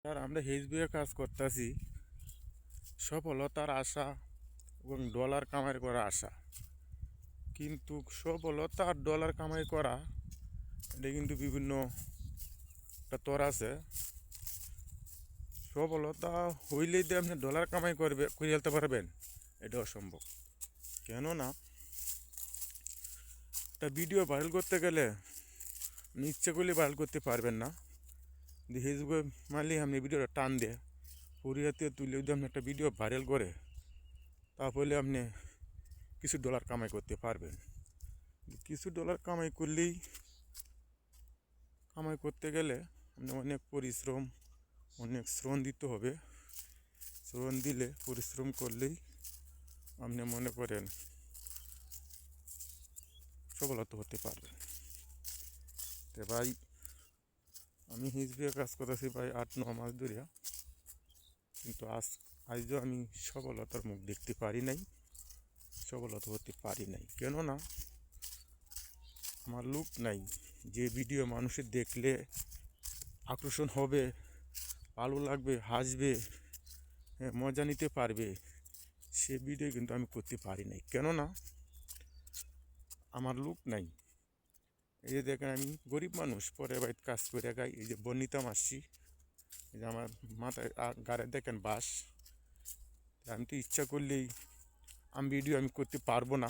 আর আমরা হেজবিয়ে কাজ করতেছি সফলতার আশা এবং ডলার কামাই করা আশা, কিন্তু সফলতা আর ডলার কামাই করা এটা কিন্তু বিভিন্ন একটা তর আছে। সফলতা হইলেই দিয়ে আপনি ডলার কামাই করে ফেলতে পারবেন, এটা অসম্ভব। কেননা একটা ভিডিও ভাইরাল করতে গেলে আপনি ইচ্ছে করলে ভাইরাল করতে পারবেন না। ফেসবুকে মারলে আপনি ভিডিওটা টান দিয়ে পরিহাতে তুলে যদি আপনি একটা ভিডিও ভাইরাল করে তাহলে আপনি কিছু ডলার কামাই করতে পারবেন। কিছু ডলার কামাই করতে গেলে আপনি অনেক পরিশ্রম, অনেক শ্রম দিতে হবে। শ্রম দিলে, পরিশ্রম করলেই আপনি মনে করেন সফলতা হতে পারবেন। তো ভাই, আমি হিজবিয়ে কাজ করতেছি ভাই 8-9 মাস ধরে, কিন্তু আজও আমি সফলতার মুখ দেখতে পারি নাই, সফলতা হতে পারি নাই। কেননা আমার লুক নাই যে ভিডিও মানুষের দেখলে আকর্ষণ হবে, ভালো লাগবে, হাসবে, মজা নিতে পারবে, সে ভিডিও কিন্তু আমি করতে পারি নাই। কেননা আমার লুক নাই। এই যে দেখেন, আমি গরিব মানুষ, পরে বাড়িতে কাজ করে খাই। এই যে বর্ণিতা মাসি, এই যে আমার মাথায় গাড়ে দেখেন বাস। আমি তো ইচ্ছা করলেই আমি করতে পারবো না।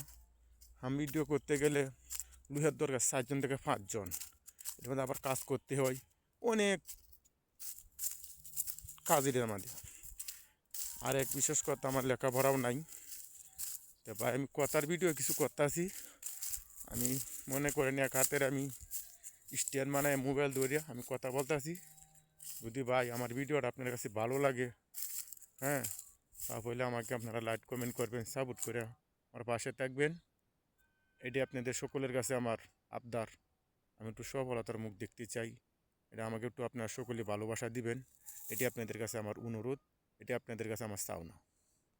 আমি ভিডিও করতে গেলে লুহের দরকার 4জন থেকে 5জন, এর মধ্যে আবার কাজ করতে হয় অনেক কাজের মধ্যে। আর এক বিশেষ কথা, আমার লেখাপড়াও নাই। তো ভাই, আমি কথার ভিডিও কিছু করতেছি। আমি মনে করেন এক হাতের আমি স্ট্যান্ড বানায় মোবাইল ধরে আমি কথা বলতেছি। যদি ভাই আমার ভিডিওটা আপনার কাছে ভালো লাগে, হ্যাঁ, তাহলে আমাকে আপনারা লাইক কমেন্ট করবেন, সাপোর্ট করে আমার পাশে থাকবেন। এটি আপনাদের সকলের কাছে আমার আবদার। আমি একটু সফলতার মুখ দেখতে চাই, এটা আমাকে একটু আপনারা সকলে ভালোবাসা দিবেন। এটি আপনাদের কাছে আমার অনুরোধ, এটি আপনাদের কাছে আমার চাওনা।